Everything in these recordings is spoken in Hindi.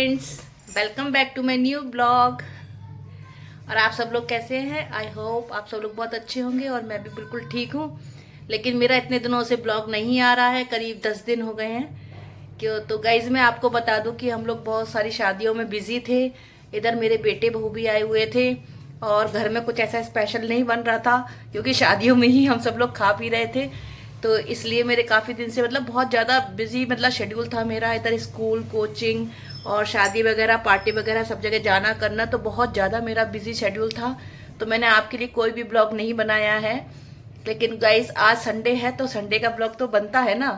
Friends, welcome back to my new blog. और आप सब लोग कैसे हैं? आई होप आप सब लोग बहुत अच्छे होंगे और मैं भी बिल्कुल ठीक हूँ। लेकिन मेरा इतने दिनों से ब्लॉग नहीं आ रहा है, करीब 10 दिन हो गए हैं। क्यों? तो गाइज मैं आपको बता दूं कि हम लोग बहुत सारी शादियों में बिजी थे। इधर मेरे बेटे बहू भी आए हुए थे और घर में कुछ ऐसा स्पेशल नहीं बन रहा था, क्योंकि शादियों में ही हम सब लोग खा पी रहे थे। तो इसलिए मेरे काफ़ी दिन से बहुत ज़्यादा बिजी शेड्यूल था मेरा। इधर स्कूल, कोचिंग और शादी वगैरह, पार्टी वगैरह सब जगह जाना करना, तो बहुत ज़्यादा मेरा बिजी शेड्यूल था। तो मैंने आपके लिए कोई भी ब्लॉग नहीं बनाया है। लेकिन गाइस आज संडे है तो संडे का ब्लॉग तो बनता है ना।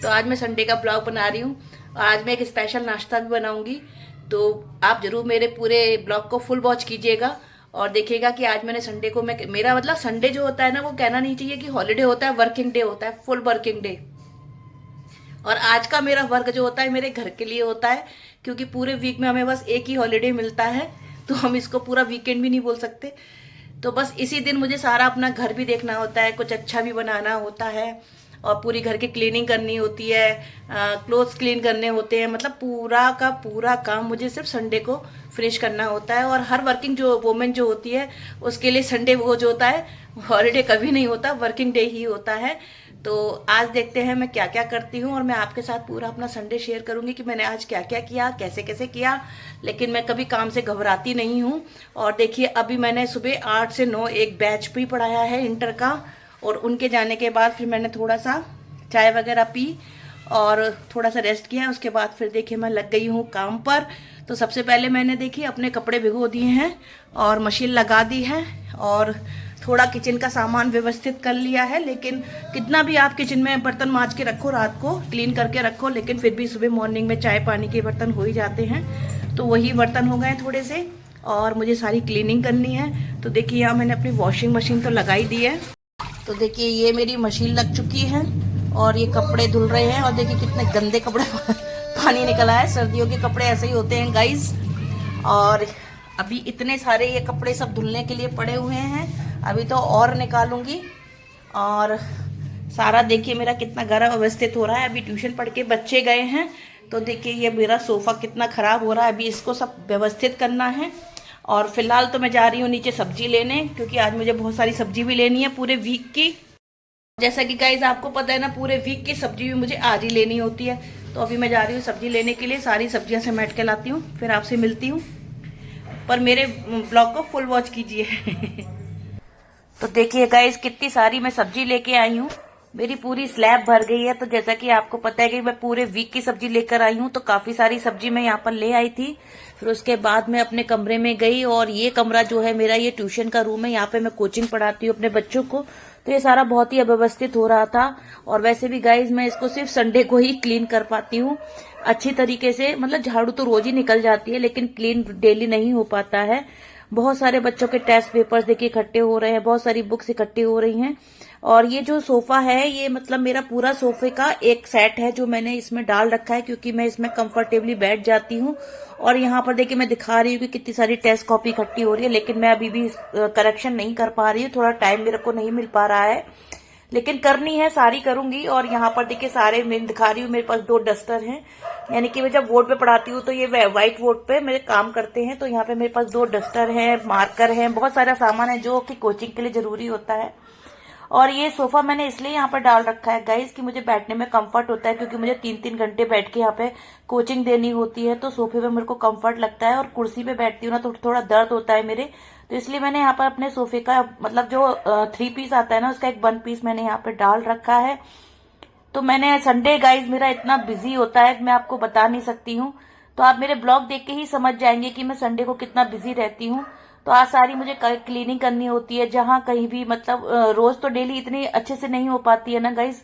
तो आज मैं संडे का ब्लॉग बना रही हूँ और आज मैं एक स्पेशल नाश्ता भी बनाऊंगी। तो आप जरूर मेरे पूरे ब्लॉग को फुल वॉच कीजिएगा और देखिएगा कि आज मैंने संडे को मेरा संडे जो होता है ना, वो कहना नहीं चाहिए कि हॉलीडे होता है, वर्किंग डे होता है, फुल वर्किंग डे। और आज का मेरा वर्क जो होता है मेरे घर के लिए होता है, क्योंकि पूरे वीक में हमें बस एक ही हॉलीडे मिलता है, तो हम इसको पूरा वीकेंड भी नहीं बोल सकते। तो बस इसी दिन मुझे सारा अपना घर भी देखना होता है, कुछ अच्छा भी बनाना होता है और पूरी घर की क्लीनिंग करनी होती है, क्लोथ्स क्लीन करने होते हैं। पूरा का पूरा काम मुझे सिर्फ संडे को फिनिश करना होता है। और हर वर्किंग जो वोमेन जो होती है उसके लिए संडे वो जो होता है, हॉलीडे कभी नहीं होता, वर्किंग डे ही होता है। तो आज देखते हैं मैं क्या क्या करती हूँ और मैं आपके साथ पूरा अपना संडे शेयर करूंगी कि मैंने आज क्या क्या किया, कैसे कैसे किया। लेकिन मैं कभी काम से घबराती नहीं हूँ। और देखिए अभी मैंने सुबह 8 से 9 एक बैच भी पढ़ाया है इंटर का, और उनके जाने के बाद फिर मैंने थोड़ा सा चाय वगैरह पी और थोड़ा सा रेस्ट किया। उसके बाद फिर देखिए मैं लग गई हूँ काम पर। तो सबसे पहले मैंने देखिए अपने कपड़े भिगो दिए हैं और मशीन लगा दी है और थोड़ा किचन का सामान व्यवस्थित कर लिया है। लेकिन कितना भी आप किचन में बर्तन मांज के रखो, रात को क्लीन करके रखो, लेकिन फिर भी सुबह मॉर्निंग में चाय पानी के बर्तन हो ही जाते हैं। तो वही बर्तन हो गए थोड़े से और मुझे सारी क्लीनिंग करनी है। तो देखिए यहाँ मैंने अपनी वॉशिंग मशीन तो लगाई दी है। तो देखिए ये मेरी मशीन लग चुकी है और ये कपड़े धुल रहे हैं। और देखिए कितने गंदे कपड़े पानी निकला है। सर्दियों के कपड़े ऐसे ही होते हैं गाइस। और अभी इतने सारे ये कपड़े सब धुलने के लिए पड़े हुए हैं, अभी तो और निकालूंगी। और सारा देखिए मेरा कितना गरम अवस्थित हो रहा है। अभी ट्यूशन पढ़ के बच्चे गए हैं, तो देखिए ये मेरा सोफा कितना खराब हो रहा है। अभी इसको सब व्यवस्थित करना है। और फिलहाल तो मैं जा रही हूँ नीचे सब्जी लेने, क्योंकि आज मुझे बहुत सारी सब्जी भी लेनी है पूरे वीक की। जैसा कि गाइज आपको पता है ना, पूरे वीक की सब्जी भी मुझे आज ही लेनी होती है। तो अभी मैं जा रही हूँ सब्जी लेने के लिए, सारी सब्जियां समेट के लाती हूँ, फिर आपसे मिलती हूँ। पर मेरे ब्लॉग को फुल वॉच कीजिए। तो देखिए गाइज कितनी सारी मैं सब्जी लेके आई हूँ, मेरी पूरी स्लैब भर गई है। तो जैसा कि आपको पता है कि मैं पूरे वीक की सब्जी लेकर आई हूँ, तो काफी सारी सब्जी मैं यहाँ पर ले आई थी। फिर उसके बाद मैं अपने कमरे में गई और ये कमरा जो है मेरा, ये ट्यूशन का रूम है, यहाँ पे मैं कोचिंग पढ़ाती हूँ अपने बच्चों को। तो ये सारा बहुत ही अव्यवस्थित हो रहा था। और वैसे भी गाइज मैं इसको सिर्फ संडे को ही क्लीन कर पाती हूँ अच्छी तरीके से। झाड़ू तो रोज ही निकल जाती है, लेकिन क्लीन डेली नहीं हो पाता है। बहुत सारे बच्चों के टेस्ट पेपर्स देखिए इकट्ठे हो रहे हैं, बहुत सारी बुक्स इकट्ठी हो रही हैं। और ये जो सोफा है, ये मेरा पूरा सोफे का एक सेट है जो मैंने इसमें डाल रखा है, क्योंकि मैं इसमें कंफर्टेबली बैठ जाती हूँ। और यहाँ पर देखिए मैं दिखा रही हूँ कि कितनी सारी टेस्ट कॉपी इकट्ठी हो रही है, लेकिन मैं अभी भी करेक्शन नहीं कर पा रही हूँ, थोड़ा टाइम मेरे को नहीं मिल पा रहा है, लेकिन करनी है, सारी करूंगी। और यहाँ पर देखिए सारे मैं दिखा रही हूँ, मेरे पास 2 डस्टर हैं। यानी कि मैं जब बोर्ड पे पढ़ाती हूँ तो ये व्हाइट बोर्ड पे मेरे काम करते हैं। तो यहाँ पे मेरे पास 2 डस्टर हैं, मार्कर हैं, बहुत सारा सामान है जो कि कोचिंग के लिए जरूरी होता है। और ये सोफा मैंने इसलिए यहाँ पर डाल रखा है गाइस कि मुझे बैठने में कंफर्ट होता है, क्योंकि मुझे 3-3 घंटे बैठ के यहाँ पे कोचिंग देनी होती है। तो सोफे पे मेरे को कंफर्ट लगता है, और कुर्सी पे बैठती हूँ ना तो थोड़ा दर्द होता है मेरे। तो इसलिए मैंने यहाँ पर अपने सोफे का जो 3 पीस आता है ना, उसका एक 1 पीस मैंने यहाँ पे डाल रखा है। तो मैंने संडे गाइज मेरा इतना बिजी होता है, मैं आपको बता नहीं सकती हूँ। तो आप मेरे ब्लॉग देख के ही समझ जाएंगे कि मैं संडे को कितना बिजी रहती हूँ। तो आज सारी मुझे क्लीनिंग करनी होती है, जहां कहीं भी रोज तो डेली इतनी अच्छे से नहीं हो पाती है ना गाइज।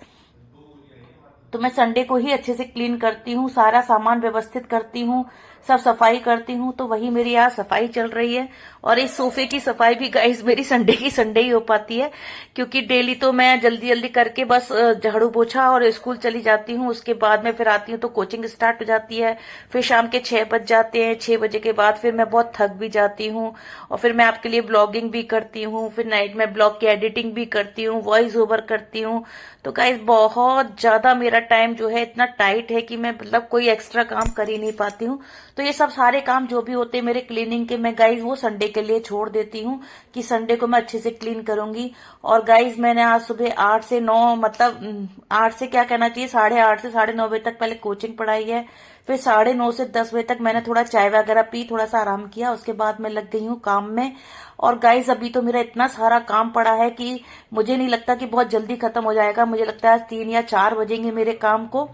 तो मैं संडे को ही अच्छे से क्लीन करती हूँ, सारा सामान व्यवस्थित करती हूँ, सब सफाई करती हूँ, तो वही मेरी आज सफाई चल रही है। और इस सोफे की सफाई भी गाइस मेरी संडे की संडे ही हो पाती है, क्योंकि डेली तो मैं जल्दी जल्दी करके बस झाड़ू पोछा और स्कूल चली जाती हूँ। उसके बाद में फिर आती हूँ तो कोचिंग स्टार्ट हो जाती है, फिर शाम के 6 बज जाते हैं। 6 बजे के बाद फिर मैं बहुत थक भी जाती हूँ, और फिर मैं आपके लिए ब्लॉगिंग भी करती हूँ, फिर नाइट में ब्लॉग की एडिटिंग भी करती हूँ, वॉइस ओवर करती हूँ। तो गाइस बहुत ज्यादा मेरा टाइम जो है इतना टाइट है कि मैं मतलब कोई एक्स्ट्रा काम कर ही नहीं पाती हूँ। तो ये सब सारे काम जो भी होते हैं मेरे क्लीनिंग के, मैं गाइस वो संडे के लिए छोड़ देती हूँ कि संडे को मैं अच्छे से क्लीन करूंगी। और गाइस मैंने आज सुबह 8 से 9 मतलब 8 से क्या कहना चाहिए 8:30 से 9:30 बजे तक पहले कोचिंग पढ़ाई है। फिर 9:30 से 10 बजे तक मैंने थोड़ा चाय वगैरह पी, थोड़ा सा आराम किया। उसके बाद मैं लग गई हूँ काम में। और गाइस अभी तो मेरा इतना सारा काम पड़ा है कि मुझे नहीं लगता कि बहुत जल्दी खत्म हो जाएगा। मुझे लगता है आज 3 या 4 बजेंगे मेरे काम को।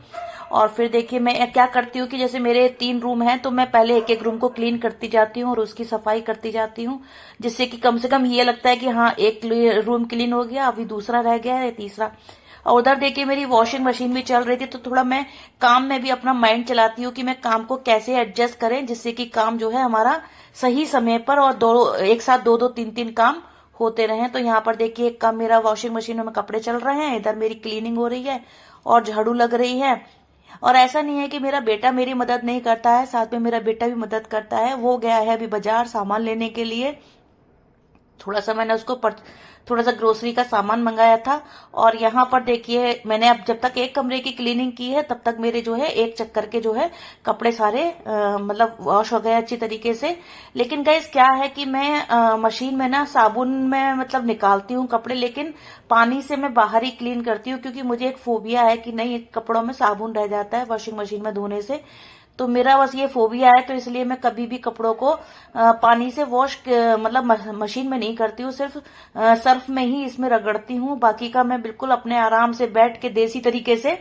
और फिर देखिए मैं क्या करती हूँ कि जैसे मेरे 3 रूम हैं, तो मैं पहले एक एक रूम को क्लीन करती जाती हूँ और उसकी सफाई करती जाती हूँ, जिससे कि कम से कम ये लगता है कि हाँ एक रूम क्लीन हो गया, अभी दूसरा रह गया है, तीसरा। और उधर देखिए मेरी वॉशिंग मशीन भी चल रही थी, तो थोड़ा मैं काम में भी अपना माइंड चलाती हूँ कि मैं काम को कैसे एडजस्ट करें, जिससे कि काम जो है हमारा सही समय पर और एक साथ दो दो तीन तीन काम होते रहे। तो यहाँ पर देखिए एक काम मेरा वॉशिंग मशीन में कपड़े चल रहे हैं, इधर मेरी क्लीनिंग हो रही है और झाड़ू लग रही है। और ऐसा नहीं है कि मेरा बेटा मेरी मदद नहीं करता है, साथ में मेरा बेटा भी मदद करता है। वो गया है अभी बाजार सामान लेने के लिए। थोड़ा सा मैंने उसको थोड़ा सा ग्रोसरी का सामान मंगाया था। और यहाँ पर देखिए मैंने अब जब तक एक कमरे की क्लीनिंग की है, तब तक मेरे जो है एक चक्कर के जो है कपड़े सारे मतलब वॉश हो गए अच्छी तरीके से। लेकिन गाइस क्या है कि मैं मशीन में ना साबुन में मतलब निकालती हूँ कपड़े, लेकिन पानी से मैं बाहर ही क्लीन करती हूँ, क्योंकि मुझे एक फोबिया है कि नहीं कपड़ों में साबुन रह जाता है वॉशिंग मशीन में धोने से। तो मेरा बस ये फोबिया है, तो इसलिए मैं कभी भी कपड़ों को पानी से वॉश मतलब मशीन में नहीं करती हूँ, सिर्फ सर्फ में ही इसमें रगड़ती हूँ। बाकी का मैं बिल्कुल अपने आराम से बैठ के देसी तरीके से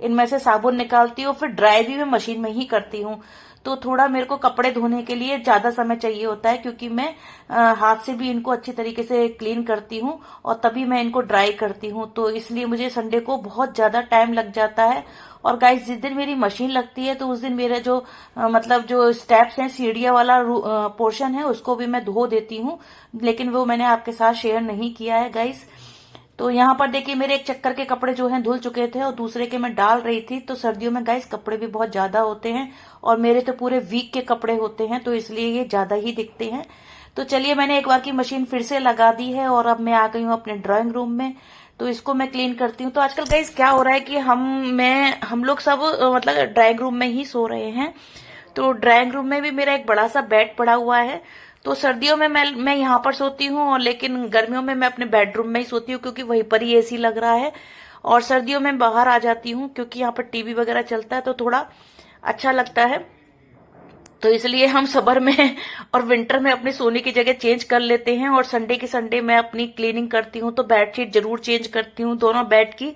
इनमें से साबुन निकालती हूँ, फिर ड्राई भी मैं मशीन में ही करती हूँ। तो थोड़ा मेरे को कपड़े धोने के लिए ज्यादा समय चाहिए होता है, क्योंकि मैं हाथ से भी इनको अच्छी तरीके से क्लीन करती हूँ और तभी मैं इनको ड्राई करती हूँ। तो इसलिए मुझे संडे को बहुत ज्यादा टाइम लग जाता है। और गाइस जिस दिन मेरी मशीन लगती है, तो उस दिन मेरा जो मतलब जो स्टेप्स हैं, सीढ़ियां वाला पोर्शन है, उसको भी मैं धो देती हूँ, लेकिन वो मैंने आपके साथ शेयर नहीं किया है गाइस। तो यहाँ पर देखिए मेरे एक चक्कर के कपड़े जो हैं धुल चुके थे और दूसरे के मैं डाल रही थी। तो सर्दियों में गाइस कपड़े भी बहुत ज्यादा होते हैं और मेरे तो पूरे वीक के कपड़े होते हैं, तो इसलिए ये ज्यादा ही दिखते हैं। तो चलिए मैंने एक बार की मशीन फिर से लगा दी है और अब मैं आ गई हूँ अपने ड्राइंग रूम में। तो इसको मैं क्लीन करती हूँ। तो आजकल गाइस क्या हो रहा है कि हम लोग सब मतलब ड्राइंग रूम में ही सो रहे हैं। तो ड्राइंग रूम में भी मेरा एक बड़ा सा बेड पड़ा हुआ है। तो सर्दियों में मैं यहाँ पर सोती हूँ, और लेकिन गर्मियों में मैं अपने बेडरूम में ही सोती हूँ, क्योंकि वहीं पर ही एसी लग रहा है। और सर्दियों में बाहर आ जाती हूँ, क्योंकि यहाँ पर टीवी वगैरह चलता है, तो थोड़ा अच्छा लगता है। तो इसलिए हम समर में और विंटर में अपनी सोने की जगह चेंज कर लेते हैं। और संडे की संडे मैं अपनी क्लीनिंग करती हूँ, तो बेडशीट जरूर चेंज करती हूँ दोनों बेड की।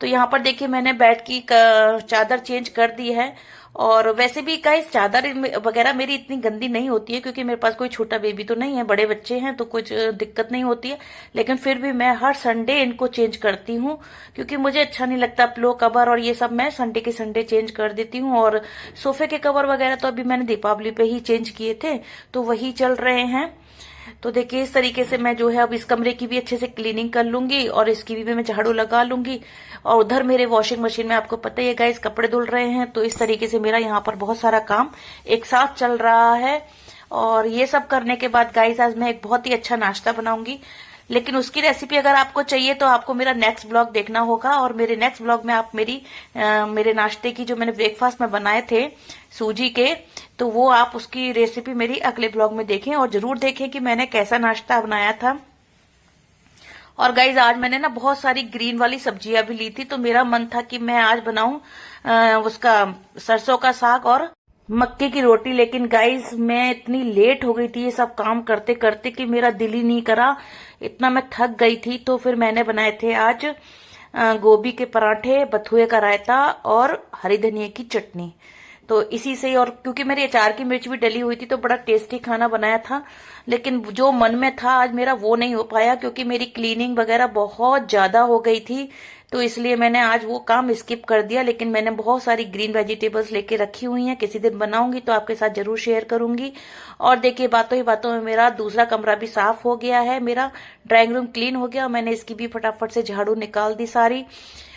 तो यहाँ पर देखिए मैंने बेड की चादर चेंज कर दी है। और वैसे भी गाइस चादर वगैरह मेरी इतनी गंदी नहीं होती है, क्योंकि मेरे पास कोई छोटा बेबी तो नहीं है, बड़े बच्चे हैं, तो कुछ दिक्कत नहीं होती है। लेकिन फिर भी मैं हर संडे इनको चेंज करती हूँ, क्योंकि मुझे अच्छा नहीं लगता पिलो कवर और ये सब मैं संडे के संडे चेंज कर देती हूँ। और सोफे के कवर वगैरह तो अभी मैंने दीपावली पे ही चेंज किए थे, तो वही चल रहे हैं। तो देखिए इस तरीके से मैं जो है अब इस कमरे की भी अच्छे से क्लीनिंग कर लूंगी और इसकी भी मैं झाड़ू लगा लूंगी। और उधर मेरे वॉशिंग मशीन में आपको पता ही है गाइस कपड़े धुल रहे हैं। तो इस तरीके से मेरा यहाँ पर बहुत सारा काम एक साथ चल रहा है। और ये सब करने के बाद गाइस आज मैं एक बहुत ही अच्छा नाश्ता बनाऊंगी, लेकिन उसकी रेसिपी अगर आपको चाहिए तो आपको मेरा नेक्स्ट ब्लॉग देखना होगा। और मेरे नेक्स्ट ब्लॉग में आप मेरे नाश्ते की जो मैंने ब्रेकफास्ट में बनाए थे सूजी के, तो वो आप उसकी रेसिपी मेरी अगले ब्लॉग में देखें और जरूर देखें कि मैंने कैसा नाश्ता बनाया था। और गाइज आज मैंने ना बहुत सारी ग्रीन वाली सब्जियां भी ली थी, तो मेरा मन था कि मैं आज बनाऊं उसका सरसों का साग और मक्के की रोटी। लेकिन गाइज मैं इतनी लेट हो गई थी ये सब काम करते करते कि मेरा दिल ही नहीं करा, इतना मैं थक गई थी। तो फिर मैंने बनाए थे आज गोभी के पराठे, बथुए का रायता और हरी धनिया की चटनी। तो इसी से, और क्योंकि मेरी अचार की मिर्च भी डली हुई थी तो बड़ा टेस्टी खाना बनाया था, लेकिन जो मन में था आज मेरा वो नहीं हो पाया क्योंकि मेरी क्लीनिंग वगैरह बहुत ज्यादा हो गई थी। तो इसलिए मैंने आज वो काम स्किप कर दिया। लेकिन मैंने बहुत सारी ग्रीन वेजिटेबल्स लेके रखी हुई हैं, किसी दिन बनाऊंगी तो आपके साथ जरूर शेयर करूंगी। और देखिए बातों ही बातों में मेरा दूसरा कमरा भी साफ हो गया है, मेरा ड्राइंग रूम क्लीन हो गया। मैंने इसकी भी फटाफट से झाड़ू निकाल दी सारी।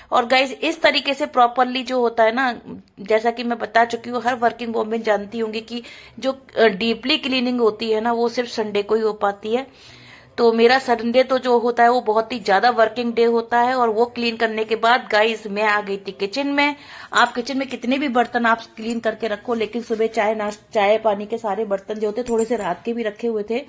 और गाइज इस तरीके से प्रॉपरली जो होता है ना, जैसा कि मैं बता चुकी हूँ, हर वर्किंग वोमेन जानती होंगी कि जो डीपली क्लीनिंग होती है ना वो सिर्फ संडे को ही हो पाती है। तो मेरा संडे तो जो होता है वो बहुत ही ज्यादा वर्किंग डे होता है। और वो क्लीन करने के बाद गाइस मैं आ गई थी किचन में। आप किचन में कितने भी बर्तन आप क्लीन करके रखो, लेकिन सुबह चाय पानी के सारे बर्तन जो होते थोड़े से रात के भी रखे हुए थे,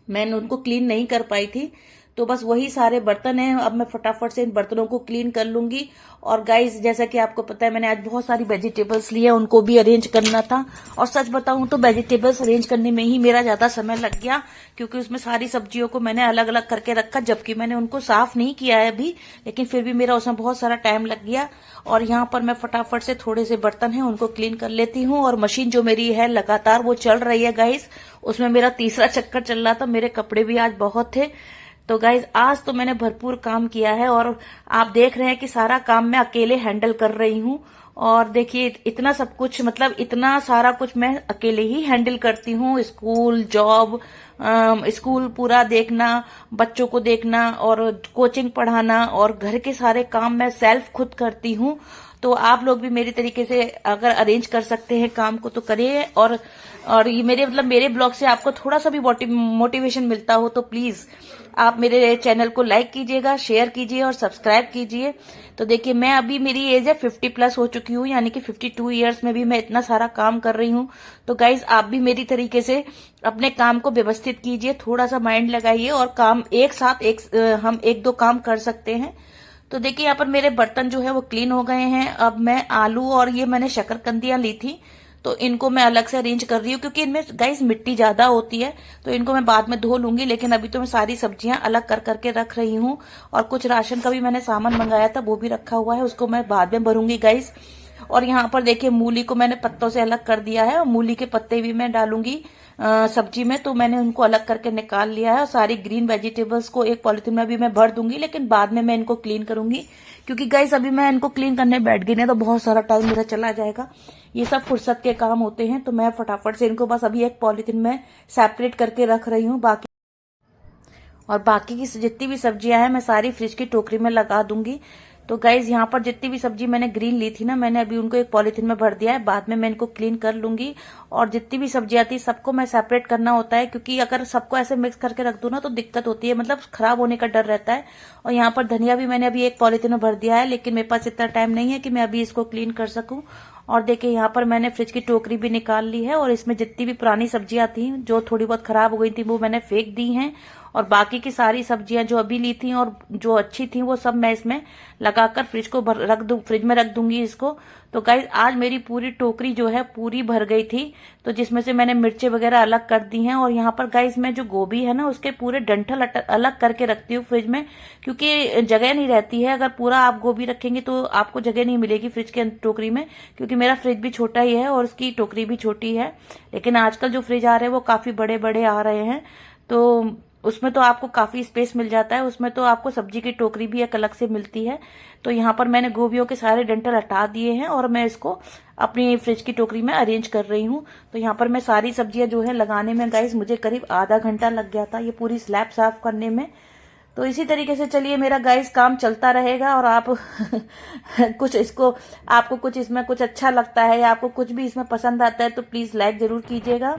मैंने उनको क्लीन नहीं कर पाई थी। तो बस वही सारे बर्तन हैं, अब मैं फटाफट से इन बर्तनों को क्लीन कर लूंगी। और गाइस जैसा कि आपको पता है मैंने आज बहुत सारी वेजिटेबल्स ली है, उनको भी अरेंज करना था। और सच बताऊं तो वेजिटेबल्स अरेंज करने में ही मेरा ज्यादा समय लग गया, क्योंकि उसमें सारी सब्जियों को मैंने अलग अलग करके रखा, जबकि मैंने उनको साफ नहीं किया है अभी, लेकिन फिर भी मेरा उसमें बहुत सारा टाइम लग गया। और यहाँ पर मैं फटाफट से थोड़े से बर्तन हैं उनको क्लीन कर लेती हूँ। और मशीन जो मेरी है लगातार वो चल रही है गाइस, उसमें मेरा तीसरा चक्कर चल रहा था। मेरे कपड़े भी आज बहुत थे। तो गाइज आज तो मैंने भरपूर काम किया है और आप देख रहे हैं कि सारा काम मैं अकेले हैंडल कर रही हूँ। और देखिए इतना सब कुछ, मतलब इतना सारा कुछ मैं अकेले ही हैंडल करती हूँ। स्कूल, जॉब, स्कूल पूरा देखना, बच्चों को देखना और कोचिंग पढ़ाना और घर के सारे काम मैं सेल्फ खुद करती हूँ। तो आप लोग भी मेरी तरीके से अगर अरेंज कर सकते हैं काम को तो करिए। और ये मेरे ब्लॉग से आपको थोड़ा सा भी मोटिवेशन मिलता हो तो प्लीज आप मेरे चैनल को लाइक कीजिएगा, शेयर कीजिए और सब्सक्राइब कीजिए। तो देखिए मैं अभी, मेरी एज है 50+ हो चुकी हूँ, यानी कि 52 ईयर्स में भी मैं इतना सारा काम कर रही हूँ। तो गाइज आप भी मेरी तरीके से अपने काम को व्यवस्थित कीजिए, थोड़ा सा माइंड लगाइए और काम एक साथ हम एक दो काम कर सकते हैं। तो देखिए यहाँ पर मेरे बर्तन जो है वो क्लीन हो गए हैं। अब मैं आलू और ये मैंने शकरकंदियां ली थी तो इनको मैं अलग से अरेंज कर रही हूँ, क्योंकि इनमें गाइस मिट्टी ज्यादा होती है तो इनको मैं बाद में धो लूंगी। लेकिन अभी तो मैं सारी सब्जियां अलग कर करके रख रही हूँ। और कुछ राशन का भी मैंने सामान मंगाया था वो भी रखा हुआ है, उसको मैं बाद में भरूंगी गाइस। और यहाँ पर देखिए मूली को मैंने पत्तों से अलग कर दिया है और मूली के पत्ते भी मैं डालूंगी सब्जी में, तो मैंने उनको अलग करके निकाल लिया है। और सारी ग्रीन वेजिटेबल्स को एक पॉलिथीन में भी मैं भर दूंगी, लेकिन बाद में मैं इनको क्लीन करूंगी, क्योंकि गाइस अभी मैं इनको क्लीन करने बैठ गई ना तो बहुत सारा टाइम मेरा चला जाएगा। ये सब फुर्सत के काम होते हैं, तो मैं फटाफट से इनको बस अभी एक पॉलिथीन में सेपरेट करके रख रही हूँ। बाकी की जितनी भी सब्जियां हैं मैं सारी फ्रिज की टोकरी में लगा दूंगी। तो गाइज यहाँ पर जितनी भी सब्जी मैंने ग्रीन ली थी ना, मैंने अभी उनको एक पॉलिथीन में भर दिया है, बाद में मैं इनको क्लीन कर लूंगी। और जितनी भी सब्जियां थी सबको मैं सेपरेट करना होता है, क्योंकि अगर सबको ऐसे मिक्स करके रख दूं ना तो दिक्कत होती है, मतलब खराब होने का डर रहता है। और यहाँ पर धनिया भी मैंने अभी एक पॉलिथीन में भर दिया है, लेकिन मेरे पास इतना टाइम नहीं है कि मैं अभी इसको क्लीन कर सकूं। और देखिए यहाँ पर मैंने फ्रिज की टोकरी भी निकाल ली है और इसमें जितनी भी पुरानी सब्जियां थी जो थोड़ी बहुत खराब हो गई थी वो मैंने फेंक दी हैं। और बाकी की सारी सब्जियां जो अभी ली थी और जो अच्छी थी वो सब मैं इसमें लगाकर फ्रिज में रख दूंगी इसको। तो गाइज आज मेरी पूरी टोकरी जो है पूरी भर गई थी, तो जिसमें से मैंने मिर्चें वगैरह अलग कर दी हैं। और यहाँ पर गाइज मैं जो गोभी है ना उसके पूरे डंठल अलग करके रखती हूँ फ्रिज में, क्योंकि जगह नहीं रहती है। अगर पूरा आप गोभी रखेंगे तो आपको जगह नहीं मिलेगी फ्रिज के टोकरी में, क्योंकि मेरा फ्रिज भी छोटा ही है और उसकी टोकरी भी छोटी है। लेकिन आजकल जो फ्रिज आ रहे हैं वो काफी बड़े बड़े आ रहे हैं, तो उसमें तो आपको काफी स्पेस मिल जाता है। उसमें तो आपको सब्जी की टोकरी भी एक अलग से मिलती है। तो यहाँ पर मैंने गोभियों के सारे डंठल हटा दिए हैं और मैं इसको अपनी फ्रिज की टोकरी में अरेंज कर रही हूँ। तो यहाँ पर मैं सारी सब्जियां जो है लगाने में गाइस मुझे करीब आधा घंटा लग गया था ये पूरी स्लैब साफ करने में। तो इसी तरीके से चलिए मेरा गाइस काम चलता रहेगा। और आप आपको कुछ इसमें कुछ अच्छा लगता है या आपको कुछ भी इसमें पसंद आता है तो प्लीज लाइक जरूर कीजिएगा।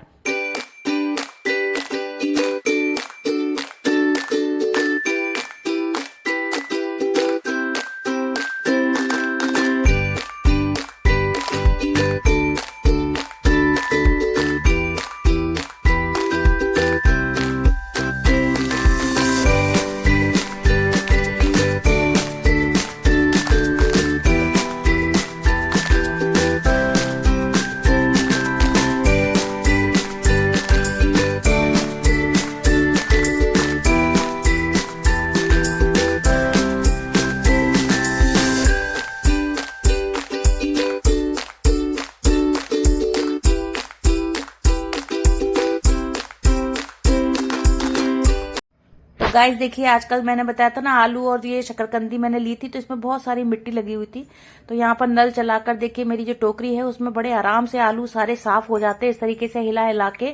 गाइस देखिए, आजकल मैंने बताया था ना आलू और ये शकरकंदी मैंने ली थी, तो इसमें बहुत सारी मिट्टी लगी हुई थी। तो यहाँ पर नल चलाकर देखिए मेरी जो टोकरी है उसमें बड़े आराम से आलू सारे साफ हो जाते हैं, इस तरीके से हिला हिला के,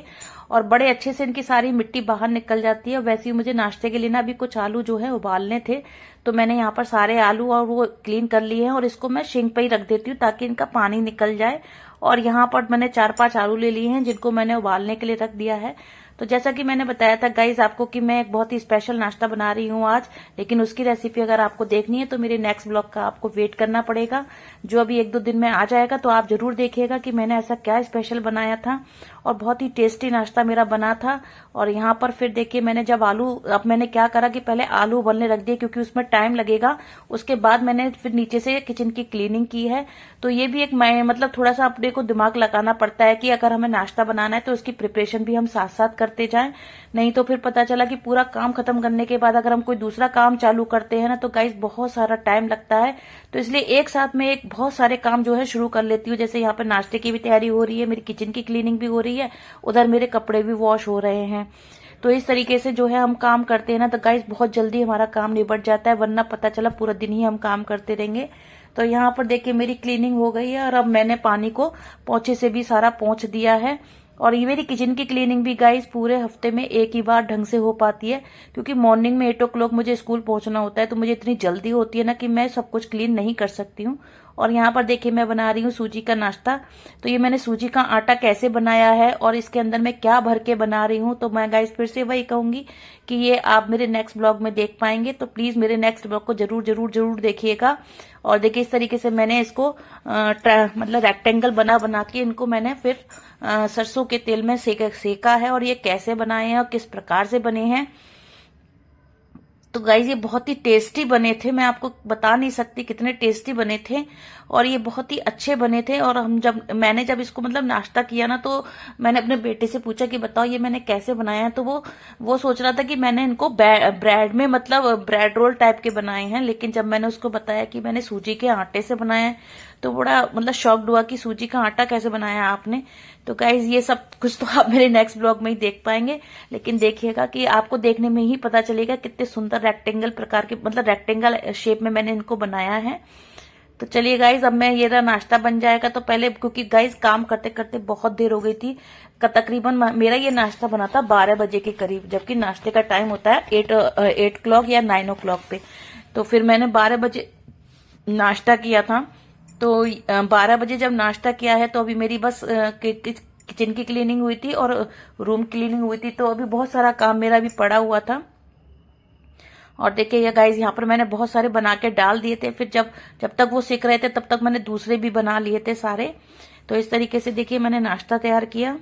और बड़े अच्छे से इनकी सारी मिट्टी बाहर निकल जाती है। वैसे ही मुझे नाश्ते के लिए ना अभी कुछ आलू जो है उबालने थे, तो मैंने यहाँ पर सारे आलू और वो क्लीन कर लिए हैं और इसको मैं सिंक पे ही रख देती हूँ ताकि इनका पानी निकल जाए। और यहाँ पर मैंने 4-5 आलू ले लिए हैं जिनको मैंने उबालने के लिए रख दिया है। तो जैसा कि मैंने बताया था गाइज आपको कि मैं एक बहुत ही स्पेशल नाश्ता बना रही हूँ आज, लेकिन उसकी रेसिपी अगर आपको देखनी है तो मेरे नेक्स्ट ब्लॉग का आपको वेट करना पड़ेगा, जो अभी 1-2 दिन में आ जाएगा। तो आप जरूर देखिएगा कि मैंने ऐसा क्या स्पेशल बनाया था, और बहुत ही टेस्टी नाश्ता मेरा बना था। और यहाँ पर फिर देखिए मैंने जब अब मैंने क्या करा कि पहले आलू उबलने रख दिए क्योंकि उसमें टाइम लगेगा। उसके बाद मैंने फिर नीचे से किचन की क्लीनिंग की है। तो ये भी एक मतलब थोड़ा सा अपने को दिमाग लगाना पड़ता है कि अगर हमें नाश्ता बनाना है तो उसकी प्रिपरेशन भी हम साथ साथ करते जाएं, नहीं तो फिर पता चला कि पूरा काम खत्म करने के बाद अगर हम कोई दूसरा काम चालू करते हैं ना तो गाइस बहुत सारा टाइम लगता है। तो इसलिए एक साथ में एक बहुत सारे काम जो है शुरू कर लेती हूँ। जैसे यहाँ पर नाश्ते की भी तैयारी हो रही है, मेरी किचन की क्लीनिंग भी हो रही है, उधर मेरे कपड़े भी वॉश हो रहे हैं। तो इस तरीके से जो है हम काम करते हैं ना तो गाइस बहुत जल्दी हमारा काम निबट जाता है, वरना पता चला पूरा दिन ही हम काम करते रहेंगे। तो यहाँ पर देखिए मेरी क्लीनिंग हो गई है और अब मैंने पानी को पोंछे से भी सारा पोंछ दिया है। और ये मेरी किचन की क्लीनिंग भी गाइस पूरे हफ्ते में एक ही बार ढंग से हो पाती है, क्योंकि मॉर्निंग में 8 o'clock मुझे स्कूल पहुंचना होता है, तो मुझे इतनी जल्दी होती है ना कि मैं सब कुछ क्लीन नहीं कर सकती हूँ। और यहाँ पर देखिए मैं बना रही हूँ सूजी का नाश्ता। तो ये मैंने सूजी का आटा कैसे बनाया है और इसके अंदर मैं क्या भर के बना रही हूँ, तो मैं गाइस फिर से वही कहूंगी कि ये आप मेरे नेक्स्ट ब्लॉग में देख पाएंगे। तो प्लीज मेरे नेक्स्ट ब्लॉग को जरूर जरूर जरूर देखिएगा। और देखिए इस तरीके से मैंने इसको मतलब रेक्टेंगल बना बना के इनको मैंने फिर सरसों के तेल में सेका है। और ये कैसे बनाए हैं और किस प्रकार से बने हैं, तो गाइज ये बहुत ही टेस्टी बने थे, मैं आपको बता नहीं सकती कितने टेस्टी बने थे, और ये बहुत ही अच्छे बने थे। और मैंने जब इसको मतलब नाश्ता किया ना तो मैंने अपने बेटे से पूछा कि बताओ ये मैंने कैसे बनाया है, तो वो सोच रहा था कि मैंने इनको ब्रेड में मतलब ब्रेड रोल टाइप के बनाए हैं। लेकिन जब मैंने उसको बताया कि मैंने सूजी के आटे से बनाया है तो बड़ा मतलब शॉक्ड हुआ कि सूजी का आटा कैसे बनाया आपने। तो गाइज ये सब कुछ तो आप मेरे नेक्स्ट ब्लॉग में ही देख पाएंगे, लेकिन देखिएगा कि आपको देखने में ही पता चलेगा कितने सुंदर रेक्टेंगल प्रकार के मतलब रेक्टेंगल शेप में मैंने इनको बनाया है। तो चलिए गाइज अब मैं ये नाश्ता बन जाएगा तो पहले, क्योंकि गाइज काम करते करते बहुत देर हो गई थी, तकरीबन मेरा ये नाश्ता बना था 12 बजे के करीब, जबकि नाश्ते का टाइम होता है 8 o'clock या 9 o'clock पे। तो फिर मैंने 12 बजे नाश्ता किया था। तो 12 बजे जब नाश्ता किया है तो अभी मेरी बस किचन की क्लीनिंग हुई थी और रूम क्लीनिंग हुई थी, तो अभी बहुत सारा काम मेरा भी पड़ा हुआ था। और देखिए ये गाइस यहाँ पर मैंने बहुत सारे बना के डाल दिए थे, फिर जब तक वो सीख रहे थे तब तक मैंने दूसरे भी बना लिए थे सारे। तो इस तरीके से देखिए मैंने नाश्ता तैयार किया।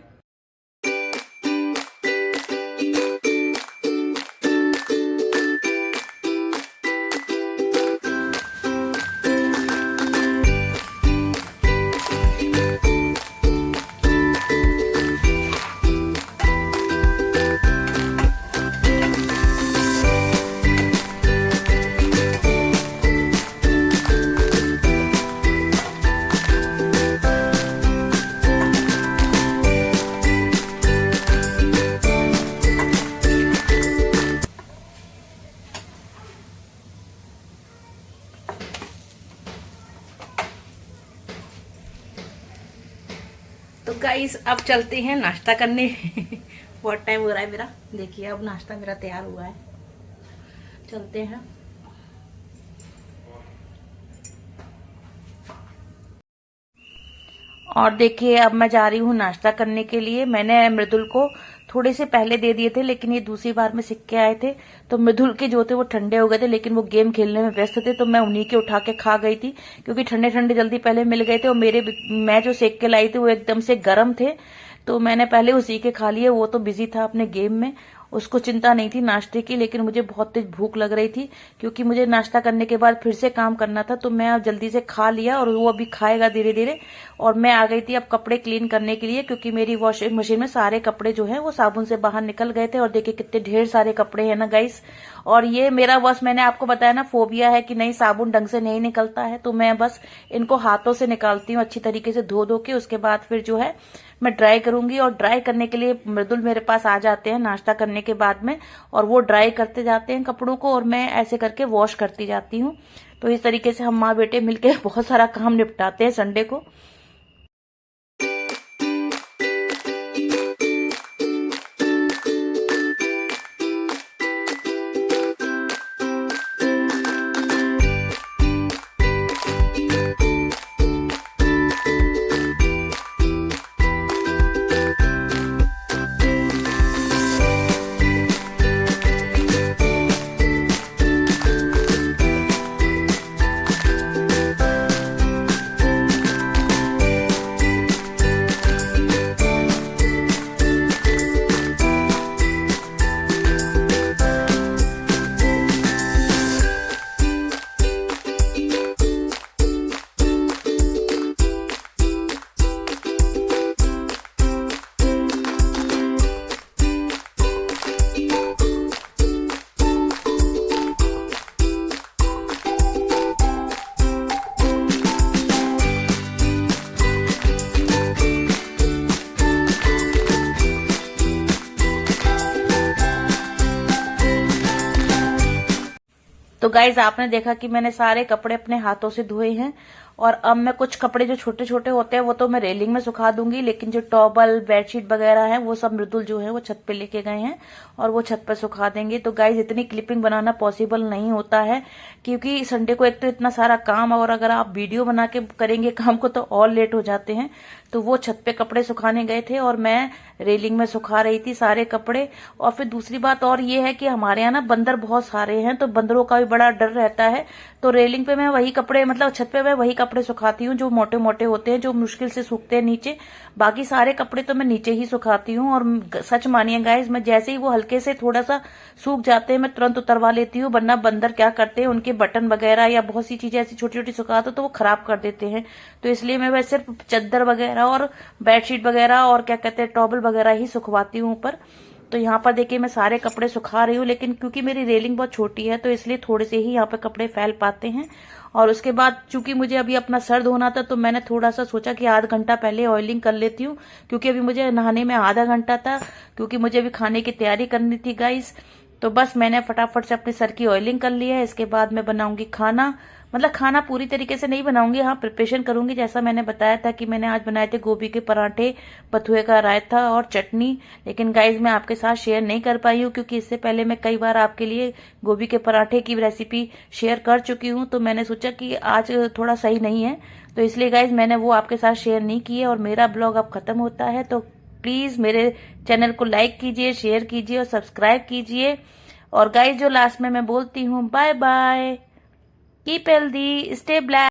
तो गाइस अब चलते हैं नाश्ता करने। बहुत टाइम हो रहा है मेरा, देखिए अब नाश्ता मेरा तैयार हुआ है, चलते हैं। और देखिए अब मैं जा रही हूँ नाश्ता करने के लिए। मैंने मृदुल को थोड़े से पहले दे दिए थे, लेकिन ये दूसरी बार में सिक्के आए थे तो मृदुल के जो थे वो ठंडे हो गए थे, लेकिन वो गेम खेलने में व्यस्त थे, तो मैं उन्हीं के उठा के खा गई थी, क्योंकि ठंडे ठंडे जल्दी पहले मिल गए थे। और मैं जो सेक के लाई थी वो एकदम से गर्म थे, तो मैंने पहले उसी के खा लिए। वो तो बिजी था अपने गेम में, उसको चिंता नहीं थी नाश्ते की, लेकिन मुझे बहुत तेज भूख लग रही थी क्योंकि मुझे नाश्ता करने के बाद फिर से काम करना था। तो मैं जल्दी से खा लिया और वो अभी खाएगा धीरे धीरे। और मैं आ गई थी अब कपड़े क्लीन करने के लिए, क्योंकि मेरी वॉशिंग मशीन में सारे कपड़े जो है वो साबुन से बाहर निकल गए थे। और देखिए कितने ढेर सारे कपड़े हैं ना गाइस। और ये मेरा बस मैंने आपको बताया ना फोबिया है कि नहीं साबुन ढंग से नहीं निकलता है, तो मैं बस इनको हाथों से निकालती हूँ अच्छी तरीके से धो धो के। उसके बाद फिर जो है मैं ड्राई करूंगी, और ड्राई करने के लिए मृदुल मेरे पास आ जाते हैं नाश्ता करने करने के बाद में, और वो ड्राई करते जाते हैं कपड़ों को और मैं ऐसे करके वॉश करती जाती हूँ। तो इस तरीके से हम माँ बेटे मिलके बहुत सारा काम निपटाते हैं संडे को। तो गाइज आपने देखा कि मैंने सारे कपड़े अपने हाथों से धोए हैं, और अब मैं कुछ कपड़े जो छोटे छोटे होते हैं वो तो मैं रेलिंग में सुखा दूंगी, लेकिन जो टॉवल बेडशीट वगैरह है वो सब मृदुल जो है वो छत पे लेके गए हैं और वो छत पे सुखा देंगे। तो गाइज इतनी क्लिपिंग बनाना पॉसिबल नहीं होता है, क्योंकि संडे को एक तो इतना सारा काम, और अगर आप वीडियो बना के करेंगे काम को तो और लेट हो जाते हैं। तो वो छत पे कपड़े सुखाने गए थे और मैं रेलिंग में सुखा रही थी सारे कपड़े। और फिर दूसरी बात और ये है कि हमारे यहाँ ना बंदर बहुत सारे हैं, तो बंदरों का भी बड़ा डर रहता है। तो रेलिंग पे मैं वही कपड़े, मतलब छत पे मैं वही कपड़े सुखाती हूँ जो मोटे मोटे होते हैं, जो मुश्किल से सूखते हैं नीचे। बाकी सारे कपड़े तो मैं नीचे ही सुखाती हूँ। और सच मानिए गाइज, मैं जैसे ही वो हल्के से थोड़ा सा सूख जाते हैं मैं तुरंत उतरवा लेती हूँ, वरना बंदर क्या करते हैं, उनके बटन वगैरह या बहुत सी चीजें ऐसी छोटी छोटी सुखा दो तो वो खराब कर देते हैं। तो इसलिए मैं सिर्फ चादर वगैरह और बेडशीट वगैरह और क्या कहते हैं टॉवल वगैरह ही सुखवाती हूँ ऊपर। तो यहाँ पर देखिए मैं सारे कपड़े सुखा रही हूँ, लेकिन क्योंकि मेरी रेलिंग बहुत छोटी है तो इसलिए थोड़े से ही यहाँ पे कपड़े फैल पाते हैं। और उसके बाद चूंकि मुझे अभी अपना सर धोना था तो मैंने थोड़ा सा सोचा कि आधा घंटा पहले ऑयलिंग कर लेती हूँ, क्योंकि अभी मुझे नहाने में आधा घंटा था, क्योंकि मुझे अभी खाने की तैयारी करनी थी गाइस। तो बस मैंने फटाफट से अपने सर की ऑयलिंग कर ली है। इसके बाद मैं बनाऊंगी खाना, मतलब खाना पूरी तरीके से नहीं बनाऊंगी, हाँ प्रिपरेशन करूंगी। जैसा मैंने बताया था कि मैंने आज बनाए थे गोभी के पराठे, बथुए का रायता और चटनी, लेकिन गाइज मैं आपके साथ शेयर नहीं कर पाई हूँ, क्योंकि इससे पहले मैं कई बार आपके लिए गोभी के पराठे की रेसिपी शेयर कर चुकी हूँ। तो मैंने सोचा कि आज थोड़ा सही नहीं है, तो इसलिए गाइज मैंने वो आपके साथ शेयर नहीं की है। और मेरा ब्लॉग अब खत्म होता है, तो प्लीज मेरे चैनल को लाइक कीजिए, शेयर कीजिए और सब्सक्राइब कीजिए। और गाइज जो लास्ट में मैं बोलती हूँ, bye bye, keep healthy, stay black.